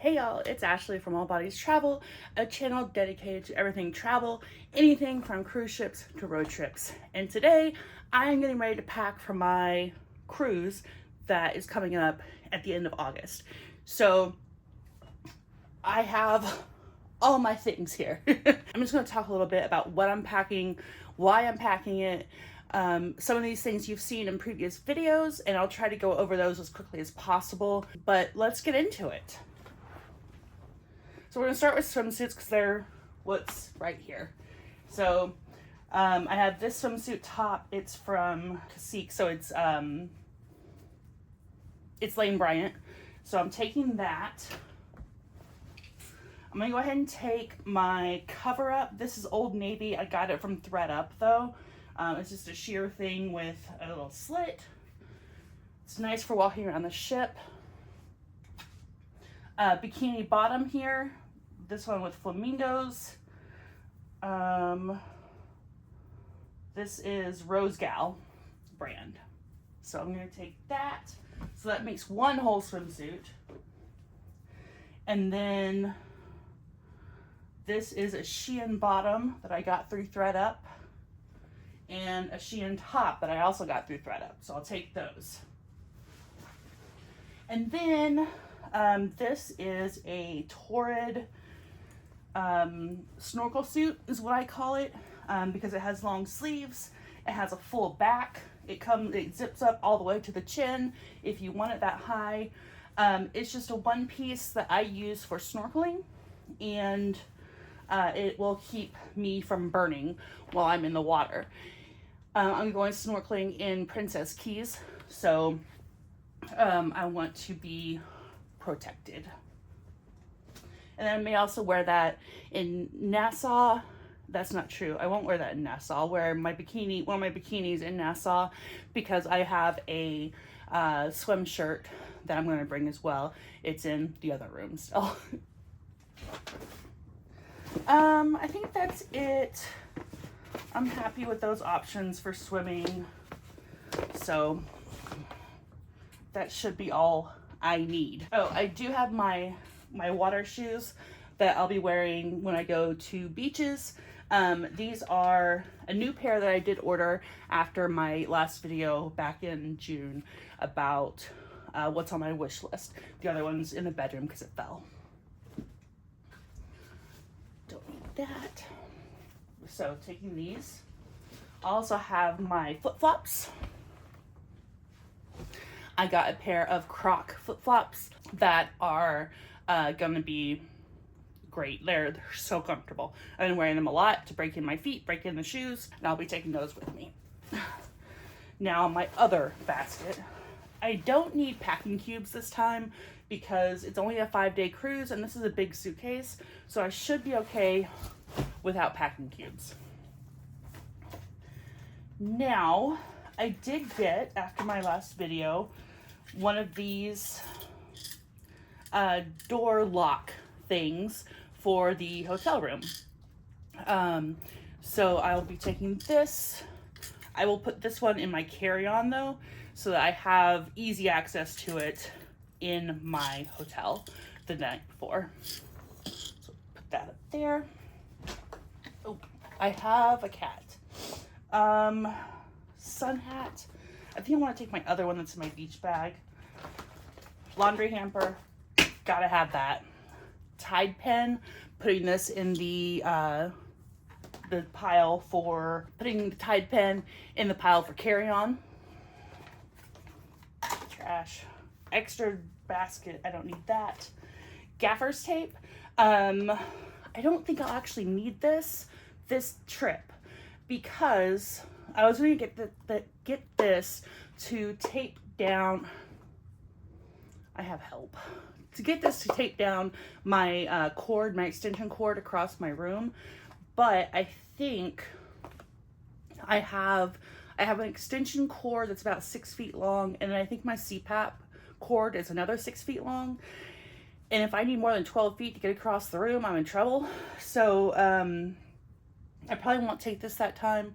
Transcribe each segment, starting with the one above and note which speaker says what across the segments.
Speaker 1: Hey y'all, it's Ashley from All Bodies Travel, a channel dedicated to everything travel, anything from cruise ships to road trips. And today I am getting ready to pack for my cruise that is coming up at the end of August. So I have all my things here. I'm just going to talk a little bit about what I'm packing, why I'm packing it. Some of these things you've seen in previous videos, and I'll try to go over those as quickly as possible, but let's get into it. So we're gonna start with swimsuits because they're what's right here. So I have this swimsuit top. It's from Cacique, so it's Lane Bryant. So I'm taking that. I'm gonna go ahead and take my cover up. This is Old Navy. I got it from thredUP though. It's just a sheer thing with a little slit. It's nice for walking around the ship. Bikini bottom here. This one with flamingos. This is Rose Gal brand. So I'm going to take that. So that makes one whole swimsuit. And then this is a Shein bottom that I got through thredUP. And a Shein top that I also got through thredUP. So I'll take those. And then this is a Torrid snorkel suit is what I call it, because it has long sleeves, it has a full back, it zips up all the way to the chin if you want it that high. It's just a one piece that I use for snorkeling, and it will keep me from burning while I'm in the water. I'm going snorkeling in Princess Keys, so I want to be protected. And I may also wear that in Nassau. That's not true. I won't wear that in Nassau. I'll wear my bikini, one of my bikinis in Nassau, because I have a swim shirt that I'm going to bring as well. It's in the other room still. I think that's it. I'm happy with those options for swimming. So that should be all I need. Oh, I do have my water shoes that I'll be wearing when I go to beaches. These are a new pair that I did order after my last video back in June about what's on my wish list. The other one's in the bedroom because it fell. Don't need that. So taking these. I also have my flip-flops. I got a pair of Croc flip-flops that are gonna be great. They're so comfortable. I've been wearing them a lot to break in my feet, break in the shoes, and I'll be taking those with me. Now my other basket. I don't need packing cubes this time because it's only a 5-day cruise and this is a big suitcase, so I should be okay without packing cubes. Now, I did get, after my last video, one of these door lock things for the hotel room. So I'll be taking this. I will put this one in my carry-on though, so that I have easy access to it in my hotel the night before. So put that up there. Oh, I have a cat. Sun hat. I think I want to take my other one that's in my beach bag. Laundry hamper. Gotta have that. Tide pen. Putting this in the pile for putting the Tide pen in the pile for carry-on. Trash. Extra basket. I don't need that. Gaffer's tape. I don't think I'll actually need this trip because I was going to get this to tape down. I have help. To get this to tape down my cord, my extension cord across my room, but I think I have an extension cord that's about 6 feet long, and I think my CPAP cord is another 6 feet long. And if I need more than 12 feet to get across the room, I'm in trouble. So I probably won't take this time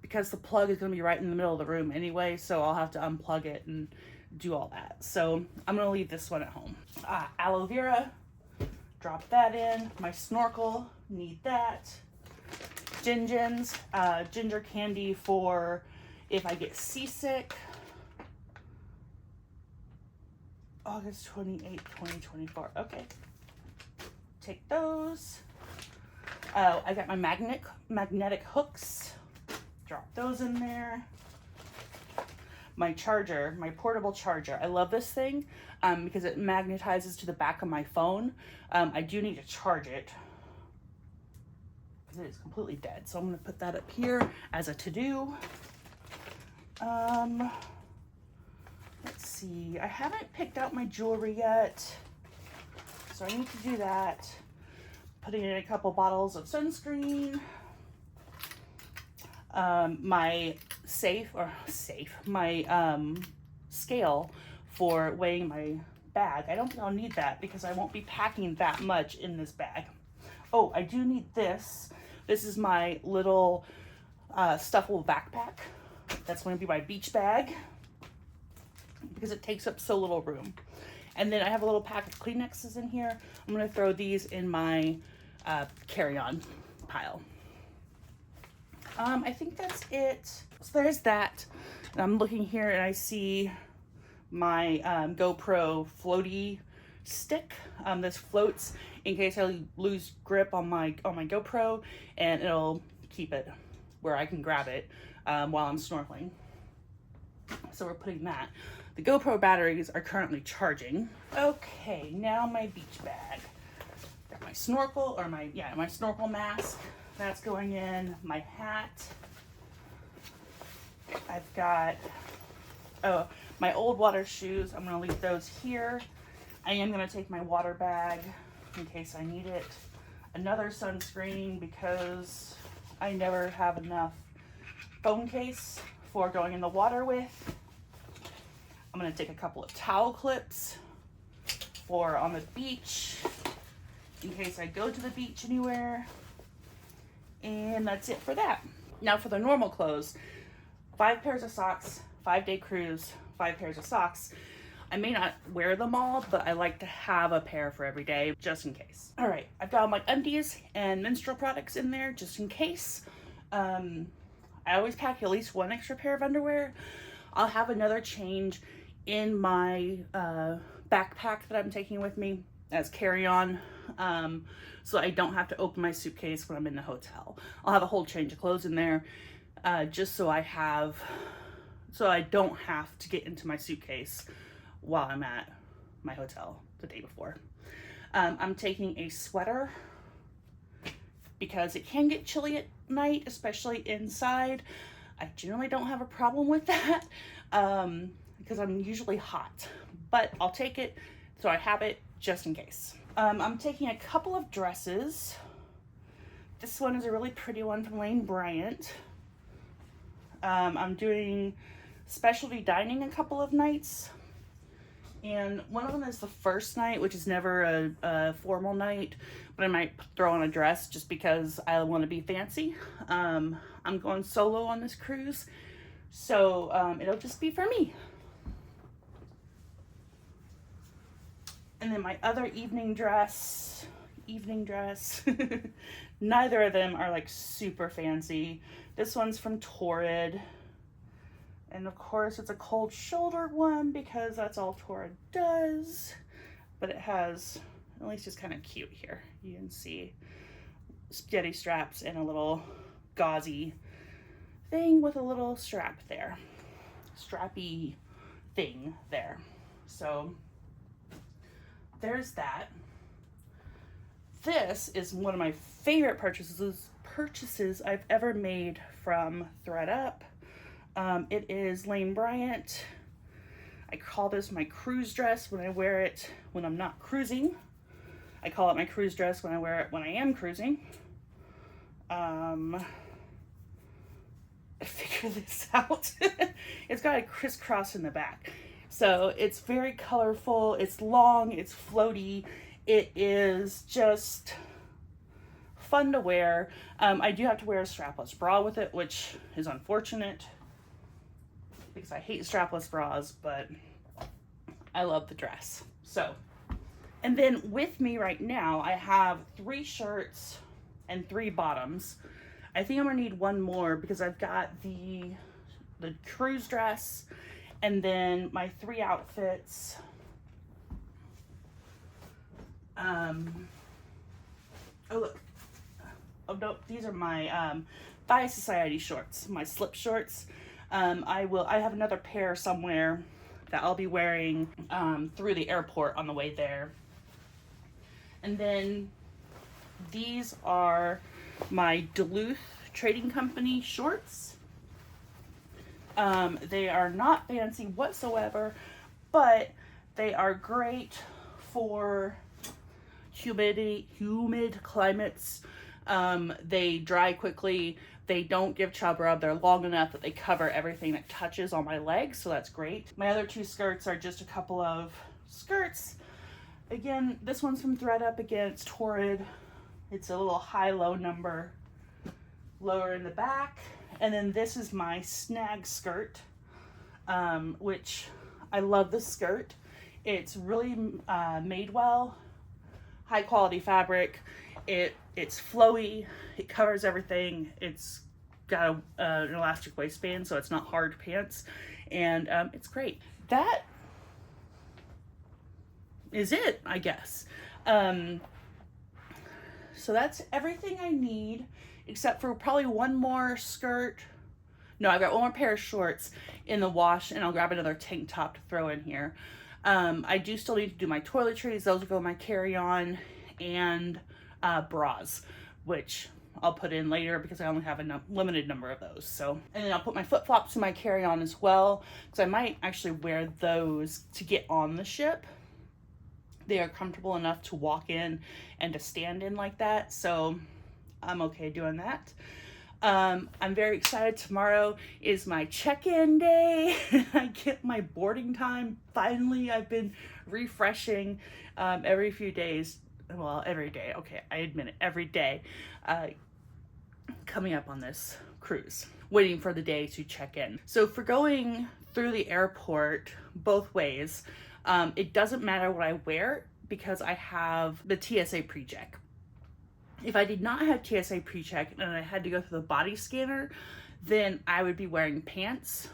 Speaker 1: because the plug is going to be right in the middle of the room anyway, so I'll have to unplug it and do all that. So I'm gonna leave this one at home. Aloe vera, drop that in. My snorkel, need that. Gingins, ginger candy for if I get seasick. August 28th, 2024. Okay. Take those. I got my magnetic hooks. Drop those in there. My charger, my portable charger. I love this thing because it magnetizes to the back of my phone. I do need to charge it because it is completely dead. So I'm going to put that up here as a to-do. Let's see. I haven't picked out my jewelry yet, so I need to do that. Putting in a couple bottles of sunscreen. My scale for weighing my bag. I don't think I'll need that because I won't be packing that much in this bag. Oh, I do need this. This is my little stuffable backpack. That's going to be my beach bag because it takes up so little room. And then I have a little pack of Kleenexes in here. I'm going to throw these in my carry-on pile. I think that's it. So there's that. And I'm looking here and I see my GoPro floaty stick. This floats in case I lose grip on my GoPro, and it'll keep it where I can grab it while I'm snorkeling. So we're putting that. The GoPro batteries are currently charging. Okay, now my beach bag. Got my snorkel, or my snorkel mask. That's going in. My hat. I've got, my old water shoes. I'm going to leave those here. I am going to take my water bag in case I need it. Another sunscreen because I never have enough phone case for going in the water with. I'm going to take a couple of towel clips for on the beach in case I go to the beach anywhere. And that's it for that. Now for the normal clothes, 5 pairs of socks, 5-day cruise, 5 pairs of socks. I may not wear them all, but I like to have a pair for every day just in case. All right, I've got all my undies and menstrual products in there just in case. I always pack at least 1 extra pair of underwear. I'll have another change in my backpack that I'm taking with me as carry-on, so I don't have to open my suitcase when I'm in the hotel. I'll have a whole change of clothes in there, just so I don't have to get into my suitcase while I'm at my hotel the day before. I'm taking a sweater because it can get chilly at night, especially inside. I generally don't have a problem with that because I'm usually hot, but I'll take it so I have it just in case. I'm taking a couple of dresses. This one is a really pretty one from Lane Bryant. I'm doing specialty dining a couple of nights, and one of them is the first night, which is never a formal night, but I might throw on a dress just because I want to be fancy. I'm going solo on this cruise, so it'll just be for me. And then my other evening dress, neither of them are like super fancy. This one's from Torrid. And of course it's a cold shouldered one because that's all Torrid does. But it has, at least it's kind of cute here. You can see spaghetti straps and a little gauzy thing with a little strap there. Strappy thing there. So there's that. This is one of my favorite purchases I've ever made from thredUP. It is Lane Bryant. I call this my cruise dress when I wear it when I'm not cruising. I call it my cruise dress when I wear it when I am cruising. Figure this out. It's got a crisscross in the back. So it's very colorful, it's long, it's floaty, it is just fun to wear. I do have to wear a strapless bra with it, which is unfortunate because I hate strapless bras, but I love the dress. So, and then with me right now, I have 3 shirts and 3 bottoms. I think I'm gonna need one more because I've got the cruise dress and then my 3 outfits. Oh look, oh no, these are my Bi Society shorts, my slip shorts. I have another pair somewhere that I'll be wearing through the airport on the way there. And then these are my Duluth Trading Company shorts. They are not fancy whatsoever, but they are great for humid climates. They dry quickly. They don't give chub rub. They're long enough that they cover everything that touches on my legs, so that's great. My other 2 skirts are just a couple of skirts. Again, this one's from thredUP. Again, it's Torrid. It's a little high-low number, lower in the back. And then this is my snag skirt, which I love this skirt. It's really made well, high quality fabric. It's flowy, it covers everything. It's got an elastic waistband, so it's not hard pants, and it's great. That is it, I guess. So that's everything I need, except for probably one more skirt. No, I've got one more pair of shorts in the wash, and I'll grab another tank top to throw in here. I do still need to do my toiletries. Those will go in my carry-on, and bras, which I'll put in later because I only have a limited number of those. So, and then I'll put my flip-flops in my carry-on as well, because I might actually wear those to get on the ship. They are comfortable enough to walk in and to stand in like that, so I'm okay doing that. I'm very excited. Tomorrow is my check-in day. I get my boarding time. Finally, I've been refreshing every few days. Well, every day. Okay, I admit it. Every day. Coming up on this cruise. Waiting for the day to check in. So for going through the airport both ways, it doesn't matter what I wear because I have the TSA pre-check. If I did not have TSA pre-check and I had to go through the body scanner, then I would be wearing pants.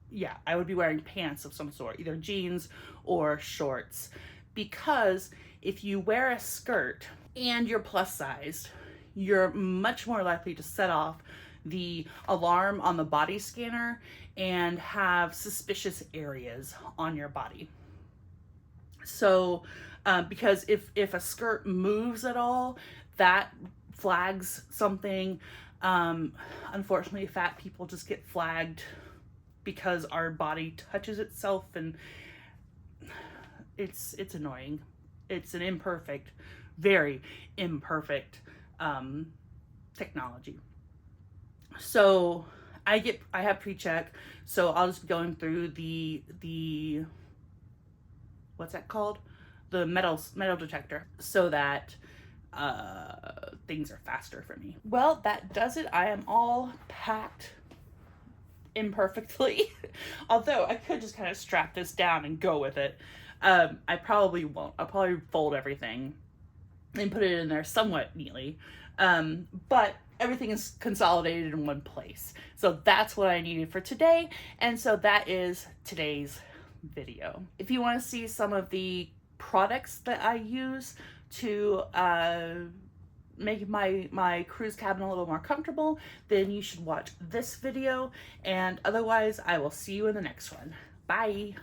Speaker 1: Yeah, I would be wearing pants of some sort, either jeans or shorts. Because if you wear a skirt and you're plus sized, you're much more likely to set off the alarm on the body scanner and have suspicious areas on your body. So, because if a skirt moves at all, that flags something. Unfortunately, fat people just get flagged because our body touches itself, and it's annoying. It's an imperfect, very imperfect technology. So I have pre-check, so I'll just be going through the what's that called? The metal detector, so that things are faster for me. Well, that does it. I am all packed imperfectly. Although I could just kind of strap this down and go with it. I probably won't. I'll probably fold everything and put it in there somewhat neatly. But everything is consolidated in one place. So that's what I needed for today. And so that is today's video. If you want to see some of the products that I use to make my cruise cabin a little more comfortable, then you should watch this video. And otherwise, I will see you in the next one. Bye.